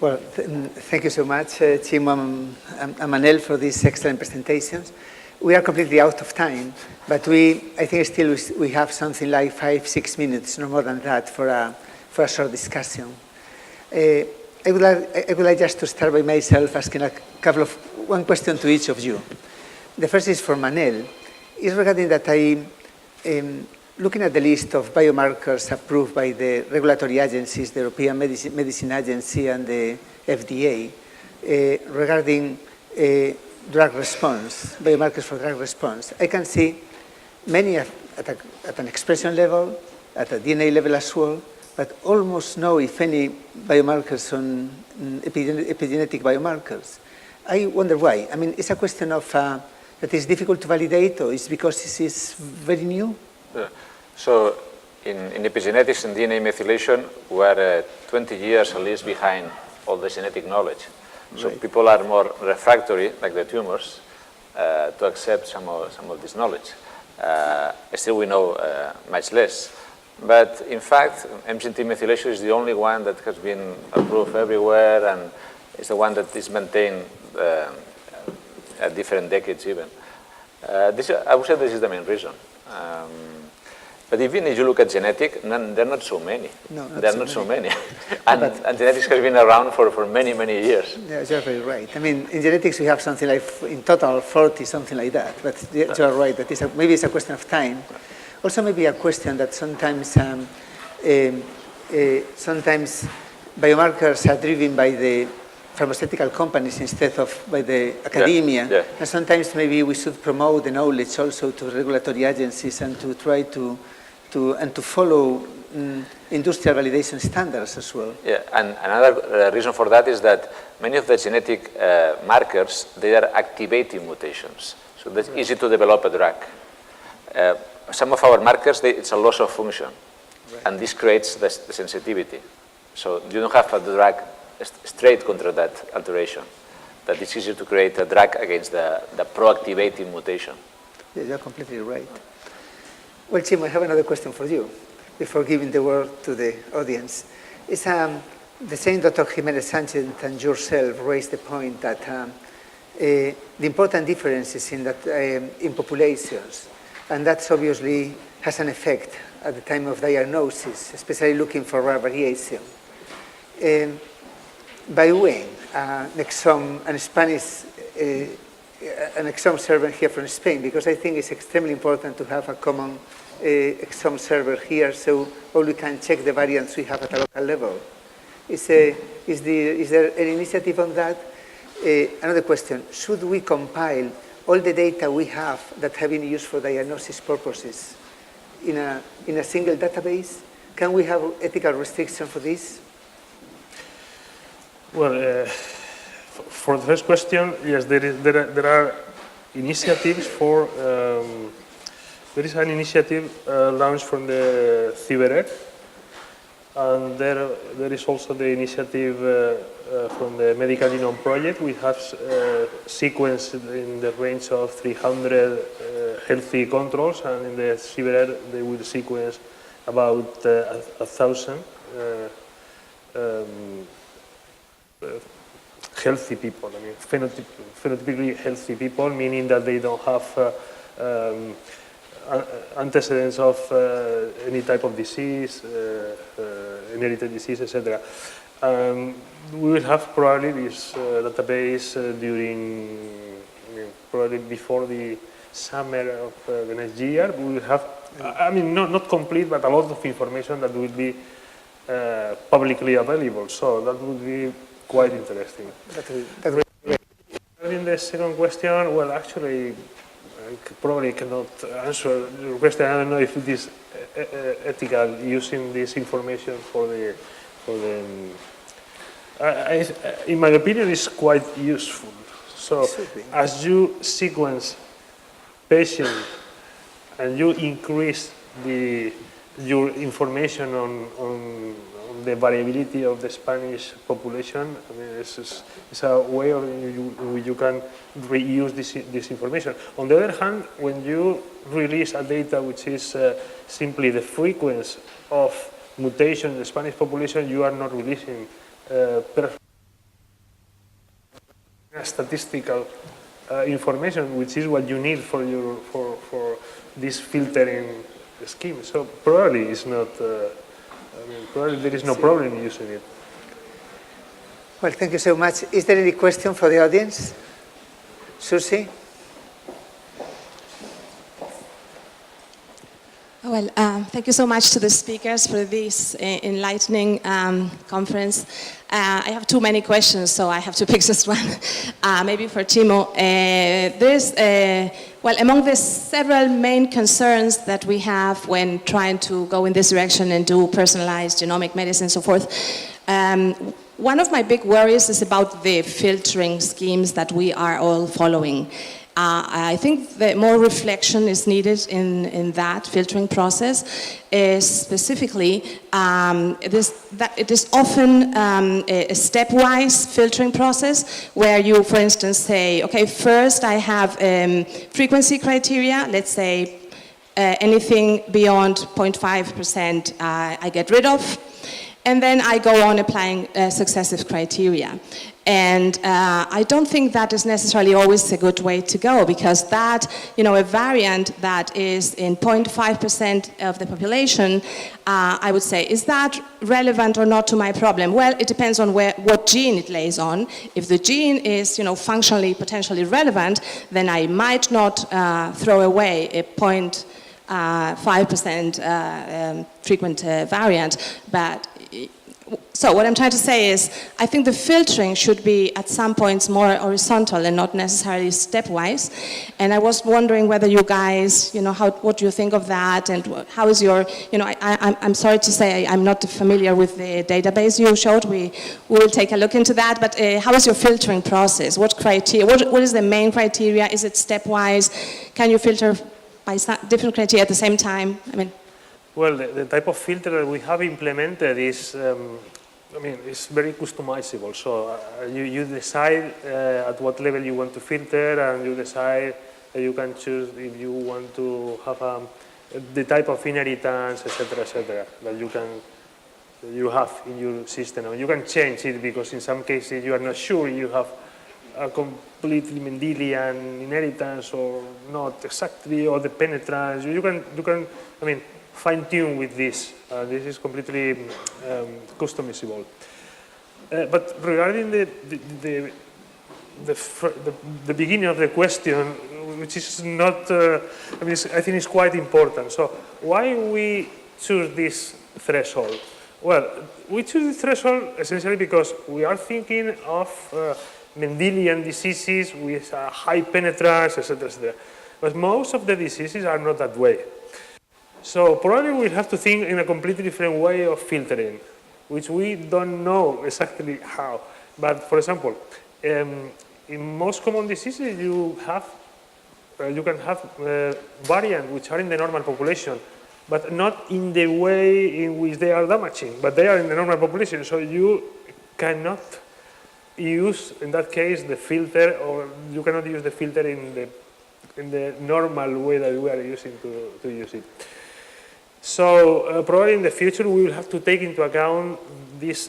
Well, thank you so much, Chimo and Manel, for these excellent presentations. We are completely out of time, but I think still we have something like 5-6 minutes, no more than that, for a short discussion. I would like just to start by myself asking one question to each of you. The first is for Manel. It's regarding that looking at the list of biomarkers approved by the regulatory agencies, the European Medicine Agency and the FDA, regarding drug response, biomarkers for drug response, I can see many at an expression level, at a DNA level as well, but almost no, if any, biomarkers on epigenetic biomarkers. I wonder why. I mean, it's a question of that is difficult to validate, or is because this is very new? Yeah. So in epigenetics and DNA methylation, we're 20 years at least behind all the genetic knowledge. So right. People are more refractory, like the tumors, to accept some of this knowledge. Still we know much less. But in fact, MGT methylation is the only one that has been approved everywhere, and it's the one that is maintained at different decades even. I would say this is the main reason. But even if you look at genetic, there are not so many. No, there are not so many. and genetics has been around for many, many years. Yeah, you're very right. I mean, in genetics we have something like, in total, 40, something like that. But you're right, that maybe it's a question of time. Also maybe a question that sometimes biomarkers are driven by the pharmaceutical companies instead of by the academia. Yeah. And sometimes maybe we should promote the knowledge also to regulatory agencies and to try to follow industrial validation standards as well. Yeah, and another reason for that is that many of the genetic markers, they are activating mutations. So that's right. Easy to develop a drug. Some of our markers, it's a loss of function. Right. And this creates the sensitivity. So you don't have a drug straight contra that alteration. That it's easier to create a drug against the pro-activating mutation. Yeah, you're completely right. Well, Chimo, I have another question for you before giving the word to the audience. It's the same Dr. Jimenez Sanchez and yourself raised the point that the important differences in populations, and that obviously has an effect at the time of diagnosis, especially looking for rare variation. By when an exome server here from Spain, because I think it's extremely important to have a common exome server here, so all we can check the variants we have at a local level. Is there an initiative on that? Another question: should we compile all the data we have that have been used for diagnosis purposes in a single database? Can we have ethical restriction for this? Well, for the first question, yes, there are initiatives for. There is an initiative launched from the CyberEarth, and there is also the initiative from the Medical Genome Project. We have sequenced in the range of 300 healthy controls, and in the CyberEarth they will sequence about 1,000 healthy people. I mean, phenotypically healthy people, meaning that they don't have antecedents of any type of disease, inherited disease, etc. We will have probably this database probably before the summer of the next year. We will have, I mean, not complete, but a lot of information that will be publicly available. So that would be quite interesting. In the second question, well, actually, I probably cannot answer your question. I don't know if it is ethical using this information for the in my opinion, it's quite useful. So as you sequence patients and you increase your information on the variability of the Spanish population, I mean, it's a way in which you can reuse this information. On the other hand, when you release a data which is simply the frequency of mutation in the Spanish population, you are not releasing statistical information, which is what you need for this filtering scheme. So probably it's not. Probably there is no problem in using it. Well, thank you so much. Is there any question for the audience? Susie? Well, thank you so much to the speakers for this enlightening conference. I have too many questions, so I have to pick just one. Maybe for Timo. Well, among the several main concerns that we have when trying to go in this direction and do personalized genomic medicine and so forth, one of my big worries is about the filtering schemes that we are all following. I think that more reflection is needed in that filtering process. Specifically, it is often a stepwise filtering process where you, for instance, say, okay, first I have frequency criteria, let's say anything beyond 0.5% I get rid of. And then I go on applying successive criteria. And I don't think that is necessarily always a good way to go, because that, a variant that is in 0.5% of the population, I would say, is that relevant or not to my problem? Well, it depends on what gene it lays on. If the gene is, functionally, potentially relevant, then I might not throw away a 0.5% frequent variant, but so what I'm trying to say is, I think the filtering should be at some points more horizontal and not necessarily stepwise. And I was wondering whether you guys, what do you think of that, and how is your, I'm sorry to say I'm not familiar with the database you showed. We will take a look into that. But how is your filtering process? What criteria? What is the main criteria? Is it stepwise? Can you filter by different criteria at the same time? Well, the type of filter that we have implemented is, it's very customizable. So you decide at what level you want to filter, and you decide you can choose if you want to have the type of inheritance, etc., that you have in your system. And you can change it, because in some cases you are not sure you have a completely Mendelian inheritance or not exactly, or the penetrance. You can fine-tune with this. This is completely customizable. But regarding the beginning of the question, which is not, I think it's quite important. So why we choose this threshold? Well, we choose this threshold essentially because we are thinking of Mendelian diseases with high penetrance, etc. But most of the diseases are not that way. So probably we have to think in a completely different way of filtering, which we don't know exactly how. But for example, in most common diseases, you can have variants which are in the normal population, but not in the way in which they are damaging, but they are in the normal population. So you cannot use, in that case, the filter, or you cannot use the filter in the normal way that we are using to use it. So probably in the future we will have to take into account these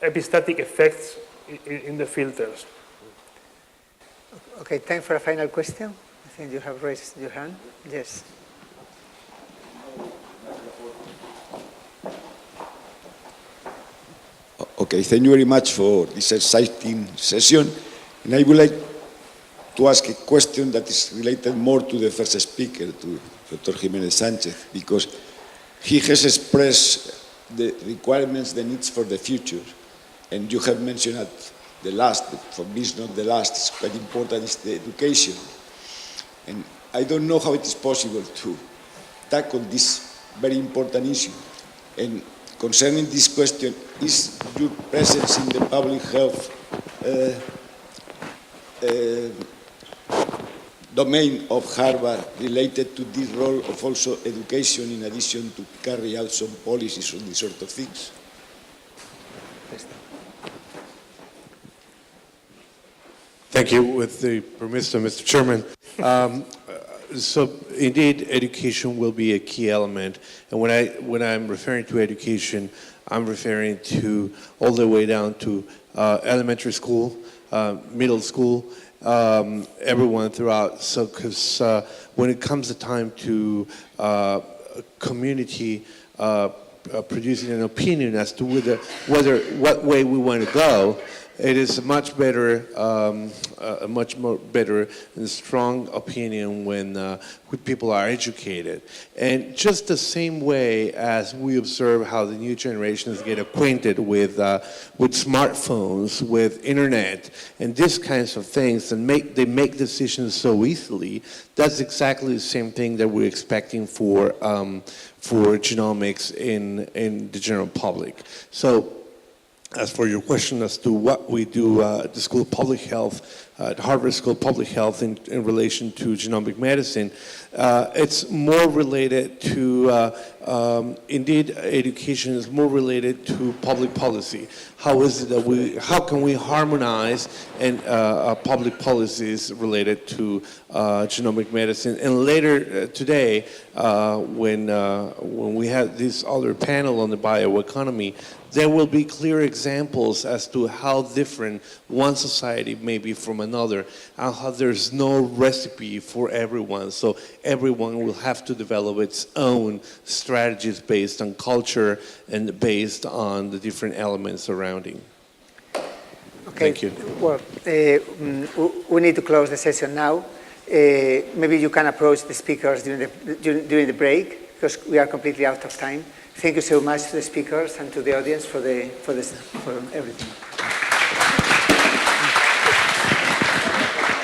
epistatic effects in the filters. Okay, time for a final question. I think you have raised your hand. Yes. Okay, thank you very much for this exciting session. And I would like to ask a question that is related more to the first speaker, to Dr. Jimenez Sanchez, because he has expressed the requirements, the needs for the future. And you have mentioned at the last, but for me it's not the last, it's quite important, is the education. And I don't know how it is possible to tackle this very important issue. And concerning this question, is your presence in the public health domain of Harvard related to this role of also education in addition to carry out some policies on these sort of things? Thank you. With the permission of Mr. Chairman, So indeed, education will be a key element. And when I'm referring to education, I'm referring to all the way down to elementary school, middle school, everyone throughout. So, because when it comes to time to community producing an opinion as to what way we want to go, it is a much more better and strong opinion when people are educated. And just the same way as we observe how the new generations get acquainted with smartphones, with internet, and these kinds of things, and they make decisions so easily, that's exactly the same thing that we're expecting for genomics in the general public. So, as for your question as to what we do at the School of Public Health, at Harvard School of Public Health in relation to genomic medicine, it's more related to, indeed, education is more related to public policy. How is it that how can we harmonize public policies related to genomic medicine? And later today, when we have this other panel on the bioeconomy, there will be clear examples as to how different one society may be from another, and how there's no recipe for everyone. So everyone will have to develop its own strategies based on culture and based on the different elements surrounding. Okay. Thank you. Well, we need to close the session now. Maybe you can approach the speakers during the break, because we are completely out of time. Thank you so much to the speakers and to the audience for everything.